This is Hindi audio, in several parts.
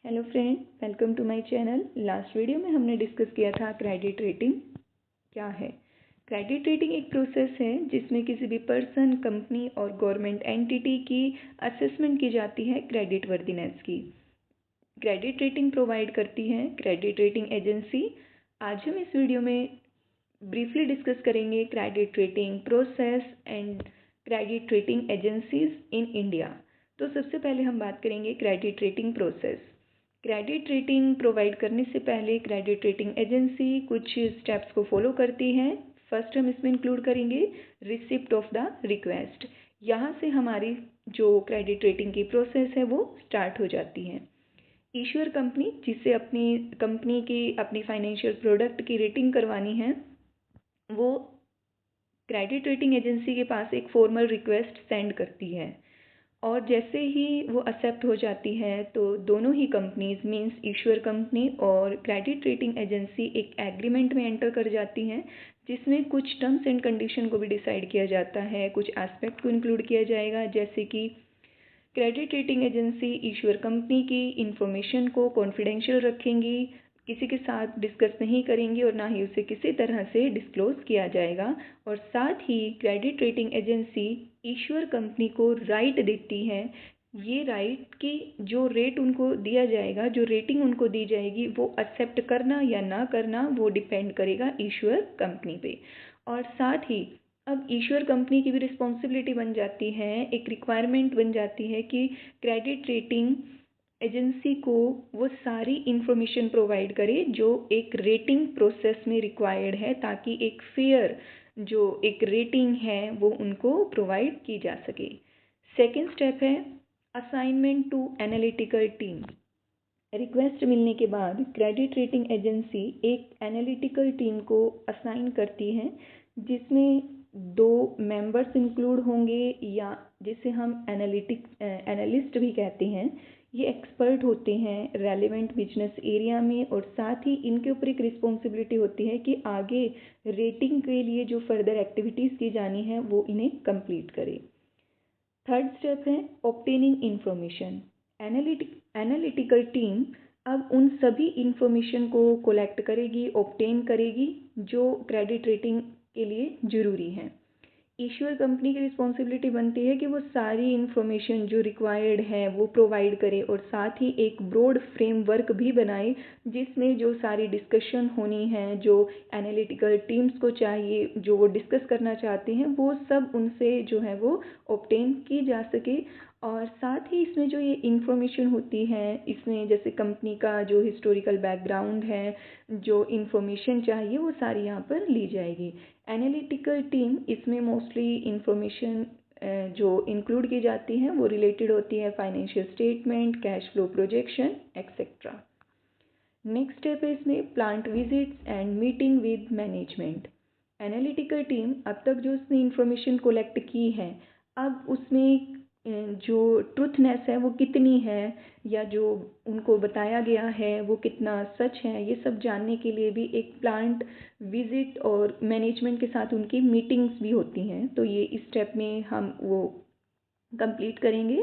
Hello friend, welcome to my channel. Last video में हमने डिस्कस किया था क्रेडिट रेटिंग क्या है। क्रेडिट रेटिंग एक प्रोसेस है जिसमें किसी भी पर्सन, कंपनी और गवर्नमेंट एंटिटी की असेसमेंट की जाती है क्रेडिट वर्दीनेस की। क्रेडिट रेटिंग प्रोवाइड करती है क्रेडिट रेटिंग एजेंसी। आज हम इस वीडियो में ब्रीफली डिस्कस करेंगे credit rating process and credit rating agencies in India. तो सबसे पहले हम बात करेंगे credit rating process. Credit rating provide करने से पहले क्रेडिट रेटिंग एजेंसी कुछ स्टेप्स को फॉलो करती है। फर्स्ट हम इसमें इंक्लूड करेंगे रिसिप्ट ऑफ द रिक्वेस्ट। यहाँ से हमारी जो क्रेडिट रेटिंग की प्रोसेस है वो स्टार्ट हो जाती है। इश्यूअर कंपनी जिससे अपनी कंपनी की अपनी फाइनेंशियल प्रोडक्ट की रेटिंग करवानी है, वो क्रेडिट रेटिंग एजेंसी के पास एक फॉर्मल रिक्वेस्ट सेंड करती है और जैसे ही वो एक्सेप्ट हो जाती है तो दोनों ही कंपनीज मींस इश्यूअर कंपनी और क्रेडिट रेटिंग एजेंसी एक एग्रीमेंट में एंटर कर जाती हैं, जिसमें कुछ टर्म्स एंड कंडीशन को भी डिसाइड किया जाता है, कुछ एस्पेक्ट को इंक्लूड किया जाएगा, जैसे कि credit rating agency issuer company की इंफॉर्मेशन को कॉन्फिडेंशियल रखेंगी, किसी के साथ डिस्कस नहीं करेंगी और ना ही उसे किसी तरह से डिस्क्लोज किया जाएगा। और साथ ही credit rating agency issuer company को राइट देती है, ये राइट कि जो रेट उनको दिया जाएगा, जो रेटिंग उनको दी जाएगी, वो एक्सेप्ट करना या ना करना वो डिपेंड करेगा इश्यूअर कंपनी पे। और साथ ही अब इश्यूअर कंपनी की भी रिस्पॉन्सिबिलिटी बन जाती है, एक रिक्वायरमेंट बन जाती है कि क्रेडिट रेटिंग एजेंसी को वो सारी इंफॉर्मेशन प्रोवाइड करे जो एक रेटिंग प्रोसेस में रिक्वायर्ड है, ताकि एक फेयर जो एक रेटिंग है वो उनको प्रोवाइड की जा सके। सेकेंड स्टेप है assignment to analytical team. Request मिलने के बाद क्रेडिट रेटिंग एजेंसी एक एनालिटिकल टीम को असाइन करती है, जिसमें 2 मेंबर्स इंक्लूड होंगे या जिसे हम एनालिस्ट भी कहते हैं। ये एक्सपर्ट होते हैं रेलेवेंट बिजनेस एरिया में और साथ ही इनके ऊपर एक रिस्पॉन्सिबिलिटी होती है कि आगे रेटिंग के लिए जो फर्दर एक्टिविटीज़ की जानी है वो इन्हें कंप्लीट करें। थर्ड स्टेप है ऑब्टेनिंग इंफॉर्मेशन। एनालिटिकल टीम अब उन सभी इंफॉर्मेशन को कलेक्ट करेगी, ऑब्टेन करेगी जो क्रेडिट रेटिंग के लिए ज़रूरी है। इश्यूअर कंपनी की रिस्पॉन्सिबिलिटी बनती है कि वो सारी इंफॉर्मेशन जो रिक्वायर्ड है वो प्रोवाइड करे और साथ ही एक ब्रॉड फ्रेमवर्क भी बनाए, जिसमें जो सारी डिस्कशन होनी है, जो एनालिटिकल टीम्स को चाहिए, जो वो डिस्कस करना चाहते हैं, वो सब उनसे जो है वो ऑब्टेन की जा सके। और साथ ही इसमें जो ये इंफॉर्मेशन होती है, इसमें जैसे कंपनी का जो हिस्टोरिकल बैकग्राउंड है, जो इंफॉर्मेशन चाहिए वो सारी यहाँ पर ली जाएगी। एनालिटिकल टीम इसमें मोस्टली इंफॉर्मेशन जो इंक्लूड की जाती हैं वो रिलेटेड होती है financial statement, cash flow projection etcetera. Next step है इसमें plant visits and meeting with management. Analytical team अब तक जो उसने इंफॉर्मेशन कलेक्ट की है, अब उसमें जो ट्रूथनेस है वो कितनी है या जो उनको बताया गया है वो कितना सच है, ये सब जानने के लिए भी एक प्लांट विजिट और मैनेजमेंट के साथ उनकी मीटिंग्स भी होती हैं। तो ये इस स्टेप में हम वो कंप्लीट करेंगे।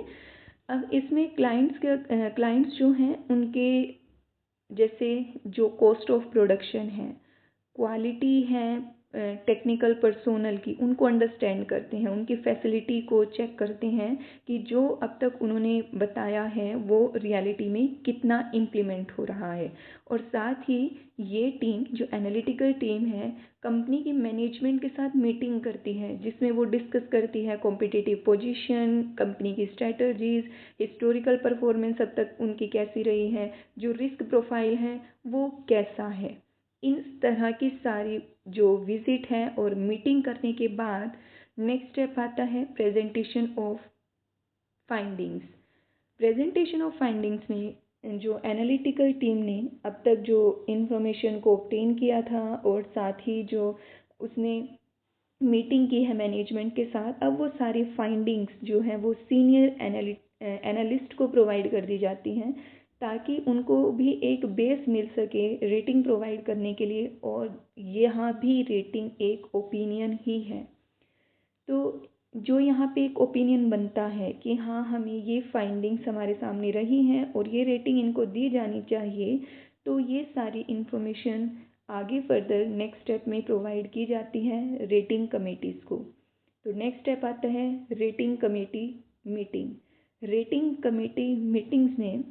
अब इसमें क्लाइंट्स जो हैं उनके जैसे जो कॉस्ट ऑफ प्रोडक्शन है, क्वालिटी है टेक्निकल पर्सोनल की, उनको अंडरस्टैंड करते हैं, उनकी फैसिलिटी को चेक करते हैं कि जो अब तक उन्होंने बताया है वो रियलिटी में कितना इम्प्लीमेंट हो रहा है। और साथ ही ये टीम जो एनालिटिकल टीम है कंपनी की मैनेजमेंट के साथ मीटिंग करती है, जिसमें वो डिस्कस करती है कॉम्पिटिटिव पोजीशन, कंपनी की स्ट्रेटजीज, हिस्टोरिकल परफॉर्मेंस अब तक उनकी कैसी रही है, जो रिस्क प्रोफाइल है वो कैसा है। इस तरह की सारी जो विजिट है और मीटिंग करने के बाद नेक्स्ट स्टेप आता है presentation of findings. Presentation of findings में जो एनालिटिकल टीम ने अब तक जो इंफॉर्मेशन को ऑब्टेन किया था और साथ ही जो उसने मीटिंग की है मैनेजमेंट के साथ, अब वो सारी फाइंडिंग्स जो हैं वो सीनियर एनालिस्ट को प्रोवाइड कर दी जाती हैं, ताकि उनको भी एक बेस मिल सके रेटिंग प्रोवाइड करने के लिए। और यहाँ भी रेटिंग एक ओपिनियन ही है। तो जो यहाँ पे एक ओपिनियन बनता है कि हाँ हमें ये फाइंडिंग्स हमारे सामने रही हैं और ये रेटिंग इनको दी जानी चाहिए, तो ये सारी इन्फॉर्मेशन आगे फर्दर नेक्स्ट स्टेप में प्रोवाइड की जाती है रेटिंग कमेटीज़ को। तो नेक्स्ट स्टेप आता है rating committee meeting. Rating committee meetings में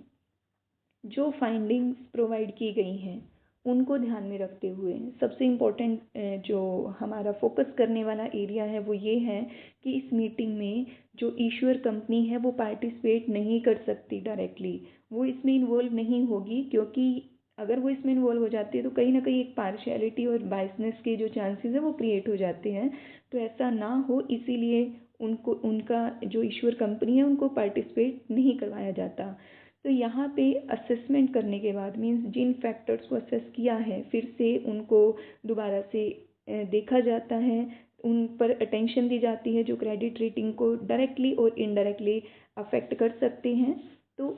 जो फाइंडिंग्स प्रोवाइड की गई हैं उनको ध्यान में रखते हुए सबसे इम्पोर्टेंट जो हमारा फोकस करने वाला एरिया है वो ये है कि इस मीटिंग में जो इश्यूअर कंपनी है वो पार्टिसिपेट नहीं कर सकती डायरेक्टली, वो इसमें इन्वॉल्व नहीं होगी, क्योंकि अगर वो इसमें इन्वॉल्व हो जाती है तो कहीं ना कहीं एक पार्शियलिटी और बायसनेस के जो चांसेस है वो क्रिएट हो जाते हैं। तो ऐसा ना हो इसीलिए उनको उनका जो इश्यूअर कंपनी है उनको पार्टिसिपेट नहीं करवाया जाता। तो यहाँ पे असेसमेंट करने के बाद मीन्स जिन फैक्टर्स को असेस किया है फिर से उनको दोबारा से देखा जाता है, उन पर अटेंशन दी जाती है जो क्रेडिट रेटिंग को डायरेक्टली और इनडायरेक्टली अफेक्ट कर सकते हैं। तो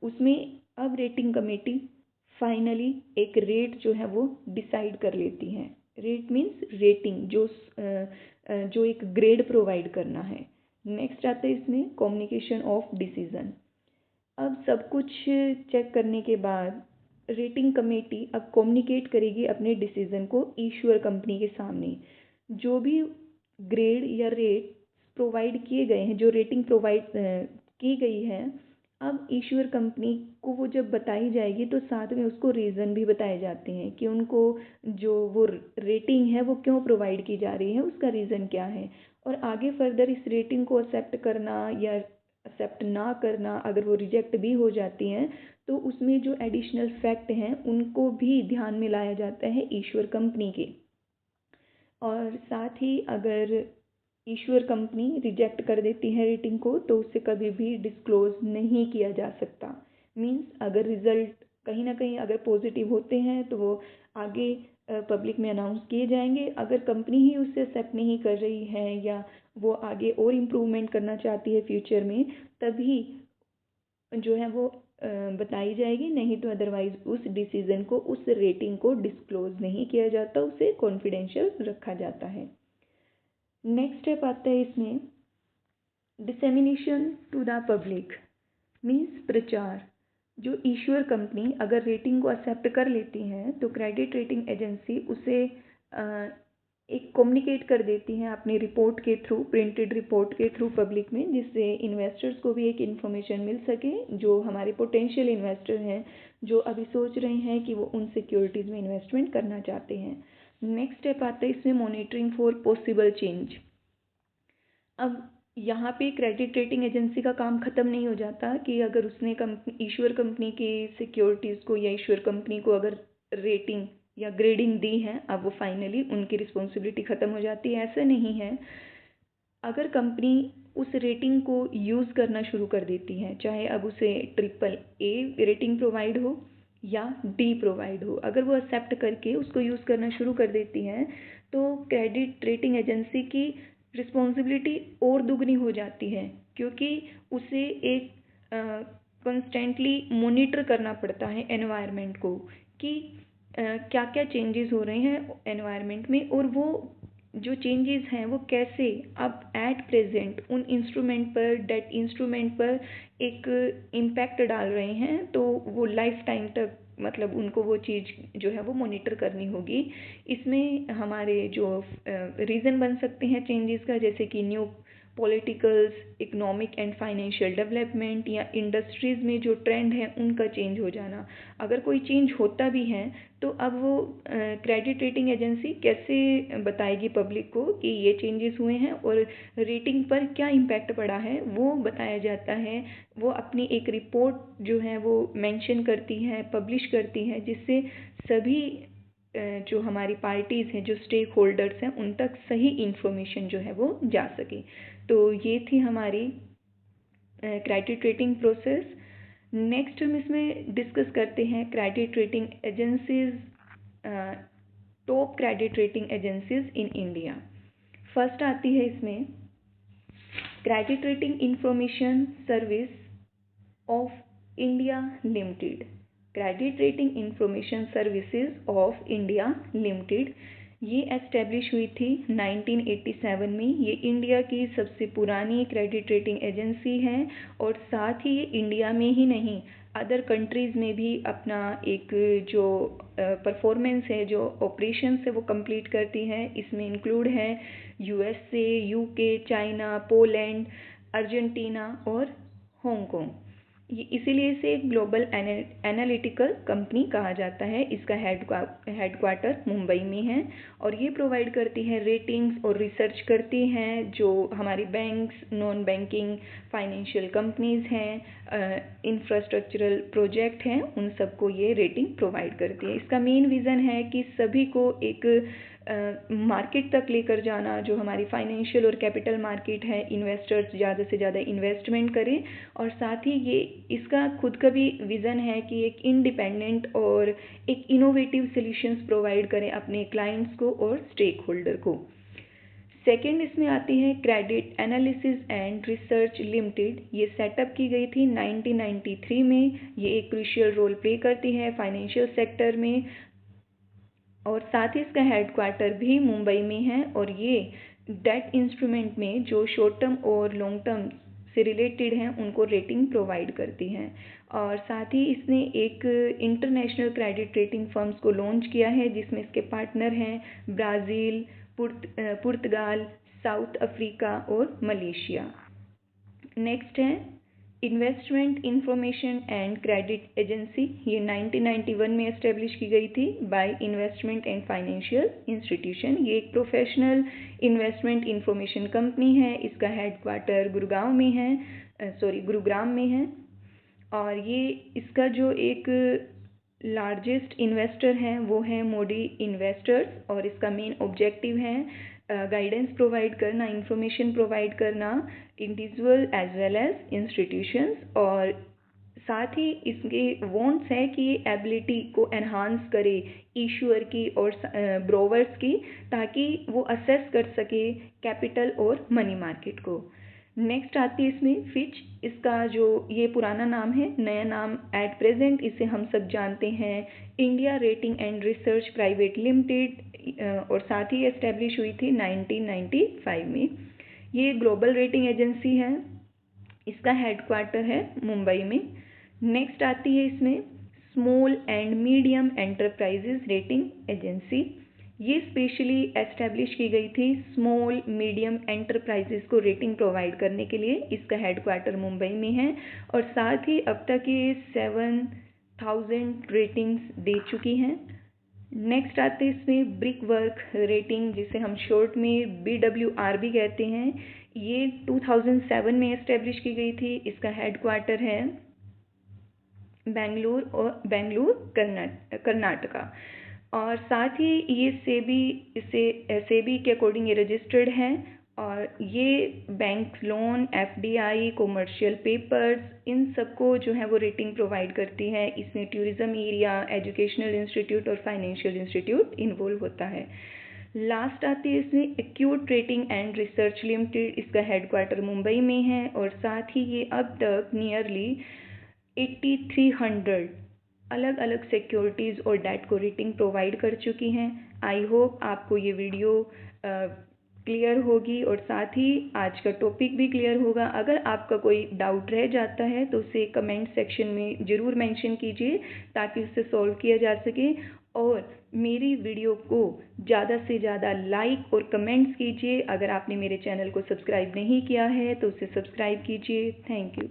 उसमें अब रेटिंग कमेटी फाइनली एक रेट जो है वो डिसाइड कर लेती है। रेट मीन्स रेटिंग जो एक ग्रेड प्रोवाइड करना है। नेक्स्ट आता है इसमें कम्युनिकेशन ऑफ डिसीजन। अब सब कुछ चेक करने के बाद रेटिंग कमेटी अब कम्युनिकेट करेगी अपने डिसीज़न को इश्यूअर कंपनी के सामने। जो भी ग्रेड या रेट प्रोवाइड किए गए हैं, जो रेटिंग प्रोवाइड की गई है, अब इश्यूअर कंपनी को वो जब बताई जाएगी तो साथ में उसको रीज़न भी बताए जाते हैं कि उनको जो वो रेटिंग है वो क्यों प्रोवाइड की जा रही है, उसका रीज़न क्या है। और आगे फर्दर इस रेटिंग को एक्सेप्ट करना या एक्सेप्ट ना करना, अगर वो रिजेक्ट भी हो जाती हैं तो उसमें जो एडिशनल फैक्ट हैं उनको भी ध्यान में लाया जाता है इश्यूअर कंपनी के। और साथ ही अगर इश्यूअर कंपनी रिजेक्ट कर देती है रेटिंग को तो उसे कभी भी डिस्क्लोज नहीं किया जा सकता। मीन्स अगर रिजल्ट कहीं ना कहीं अगर पॉजिटिव होते हैं तो वो आगे पब्लिक में अनाउंस किए जाएंगे। अगर कंपनी ही उससे एक्सेप्ट नहीं कर रही है या वो आगे और इम्प्रूवमेंट करना चाहती है फ्यूचर में, तभी जो है वो बताई जाएगी, नहीं तो अदरवाइज उस डिसीज़न को, उस रेटिंग को डिस्क्लोज नहीं किया जाता, उसे कॉन्फिडेंशियल रखा जाता है। नेक्स्ट स्टेप आता है इसमें dissemination to the public means प्रचार। जो इश्यूअर कंपनी अगर रेटिंग को एक्सेप्ट कर लेती हैं तो क्रेडिट रेटिंग एजेंसी उसे एक कम्युनिकेट कर देती हैं अपनी रिपोर्ट के थ्रू, प्रिंटेड रिपोर्ट के थ्रू पब्लिक में, जिससे इन्वेस्टर्स को भी एक इन्फॉर्मेशन मिल सके, जो हमारे पोटेंशियल इन्वेस्टर हैं जो अभी सोच रहे हैं कि वो उन सिक्योरिटीज़ में इन्वेस्टमेंट करना चाहते हैं। नेक्स्ट स्टेप आता है इसमें मॉनिटरिंग फॉर पॉसिबल चेंज। अब यहाँ पे क्रेडिट रेटिंग एजेंसी का काम ख़त्म नहीं हो जाता कि अगर उसने इश्यूअर कंपनी की सिक्योरिटीज़ को या इश्यूअर कंपनी को अगर रेटिंग या ग्रेडिंग दी है, अब वो फाइनली उनकी रिस्पॉन्सिबिलिटी ख़त्म हो जाती है। ऐसा नहीं है। अगर कंपनी उस रेटिंग को यूज़ करना शुरू कर देती है, चाहे अब उसे AAA रेटिंग प्रोवाइड हो या D प्रोवाइड हो, अगर वो एक्सेप्ट करके उसको यूज़ करना शुरू कर देती हैं तो क्रेडिट रेटिंग एजेंसी की रिस्पॉन्सिबिलिटी और दुगनी हो जाती है, क्योंकि उसे एक कंस्टेंटली मॉनिटर करना पड़ता है एनवायरनमेंट को कि क्या क्या चेंजेस हो रहे हैं एनवायरनमेंट में, और वो जो चेंजेस हैं वो कैसे अब एट प्रेजेंट उन इंस्ट्रूमेंट पर, डेट इंस्ट्रूमेंट पर एक इम्पैक्ट डाल रहे हैं। तो वो लाइफ टाइम तक मतलब उनको वो चीज़ जो है वो मॉनिटर करनी होगी। इसमें हमारे जो रीज़न बन सकते हैं चेंजेस का, जैसे कि new politicals, economic and financial development, या इंडस्ट्रीज़ में जो ट्रेंड है उनका चेंज हो जाना। अगर कोई चेंज होता भी है तो अब वो क्रेडिट रेटिंग एजेंसी कैसे बताएगी पब्लिक को कि ये चेंजेस हुए हैं और रेटिंग पर क्या इम्पैक्ट पड़ा है, वो बताया जाता है। वो अपनी एक रिपोर्ट जो है वो मेंशन करती है, पब्लिश करती है, जिससे सभी जो हमारी पार्टीज़ हैं, जो स्टेक होल्डर्स हैं, उन तक सही इन्फॉर्मेशन जो है वो जा सके। तो ये थी हमारी क्रेडिट रेटिंग प्रोसेस। नेक्स्ट हम इसमें डिस्कस करते हैं credit rating agencies, top credit rating agencies in India. First आती है इसमें credit rating information service of India limited. Credit rating information services of India limited, ये एस्टेब्लिश हुई थी 1987 में। ये इंडिया की सबसे पुरानी क्रेडिट रेटिंग एजेंसी है और साथ ही ये इंडिया में ही नहीं अदर कंट्रीज़ में भी अपना एक जो परफॉर्मेंस है, जो ऑपरेशंस है वो कंप्लीट करती है। इसमें इंक्लूड है USA, UK, China, Poland, Argentina और हांगकांग। ये इसीलिए इसे एक ग्लोबल एनालिटिकल कंपनी कहा जाता है। इसका हेडक्वार्टर मुंबई में है और ये प्रोवाइड करती है रेटिंग्स और रिसर्च करती हैं जो हमारी banks, non banking financial companies हैं, इंफ्रास्ट्रक्चरल प्रोजेक्ट हैं, उन सबको ये रेटिंग प्रोवाइड करती है। इसका मेन विज़न है कि सभी को एक मार्केट तक लेकर जाना, जो हमारी फाइनेंशियल और कैपिटल मार्केट है, इन्वेस्टर्स ज़्यादा से ज़्यादा इन्वेस्टमेंट करें और साथ ही ये इसका खुद का भी विज़न है कि एक इंडिपेंडेंट और एक इनोवेटिव सॉल्यूशंस प्रोवाइड करें अपने क्लाइंट्स को और स्टेक होल्डर को। सेकेंड इसमें आती है credit analysis and research limited. ये सेटअप की गई थी 1993 में। ये एक क्रूशियल रोल प्ले करती है फाइनेंशियल सेक्टर में और साथ ही इसका हेडक्वार्टर भी मुंबई में है और ये डेट इंस्ट्रूमेंट में जो शॉर्ट टर्म और लॉन्ग टर्म से रिलेटेड हैं उनको रेटिंग प्रोवाइड करती हैं। और साथ ही इसने एक इंटरनेशनल क्रेडिट रेटिंग फर्म्स को लॉन्च किया है जिसमें इसके पार्टनर हैं ब्राज़ील, पुर्तगाल, साउथ अफ्रीका और मलेशिया। नेक्स्ट है investment information and credit agency. ये 1991 में एस्टेब्लिश की गई थी by investment and financial institution. ये एक प्रोफेशनल इन्वेस्टमेंट इंफॉर्मेशन कंपनी है। इसका हेडक्वार्टर गुरुग्राम में है और ये इसका जो एक लार्जेस्ट इन्वेस्टर हैं वो है मोदी इन्वेस्टर्स और इसका मेन ऑब्जेक्टिव है गाइडेंस प्रोवाइड करना, इंफॉर्मेशन प्रोवाइड करना individual as well as institutions और साथ ही इसके वांट्स है कि ये एबिलिटी को एनहांस करे इशूअर की और ब्रोवर्स की ताकि वो असेस कर सके कैपिटल और मनी मार्केट को। नेक्स्ट आती है इसमें फिच। इसका जो ये पुराना नाम है, नया नाम एट प्रेजेंट इसे हम सब जानते हैं India rating and research private limited और साथ ही एस्टेब्लिश हुई थी 1995 में। ये ग्लोबल रेटिंग एजेंसी है। इसका हेडक्वार्टर है मुंबई में। नेक्स्ट आती है इसमें small and medium enterprises rating agency. ये स्पेशली एस्टेब्लिश की गई थी स्मॉल मीडियम एंटरप्राइजेस को रेटिंग प्रोवाइड करने के लिए। इसका हेडक्वार्टर मुंबई में है और साथ ही अब तक ये 7000 रेटिंग्स दे चुकी हैं। नेक्स्ट आते हैं इसमें ब्रिक वर्क रेटिंग जिसे हम शॉर्ट में BWR भी कहते हैं। ये 2007 में एस्टेब्लिश की गई थी। इसका हेडक्वार्टर है बेंगलुरु कर्नाटका और साथ ही ये सेबी के अकॉर्डिंग ये रजिस्टर्ड है और ये bank loan, FDI, commercial papers इन सबको जो है वो रेटिंग प्रोवाइड करती है। इसमें टूरिज्म एरिया, एजुकेशनल इंस्टीट्यूट और फाइनेंशियल इंस्टीट्यूट इन्वॉल्व होता है। लास्ट आती है इसमें acute rating and research limited. इसका हेडक्वार्टर मुंबई में है और साथ ही ये अब तक नियरली 8300 अलग अलग सिक्योरिटीज़ और डेट को रेटिंग प्रोवाइड कर चुकी हैं। आई होप आपको ये वीडियो क्लियर होगी और साथ ही आज का टॉपिक भी क्लियर होगा। अगर आपका कोई डाउट रह जाता है तो उसे कमेंट सेक्शन में ज़रूर मेंशन कीजिए ताकि उसे सॉल्व किया जा सके और मेरी वीडियो को ज़्यादा से ज़्यादा लाइक और कमेंट्स कीजिए। अगर आपने मेरे चैनल को सब्सक्राइब नहीं किया है तो उसे सब्सक्राइब कीजिए। Thank you.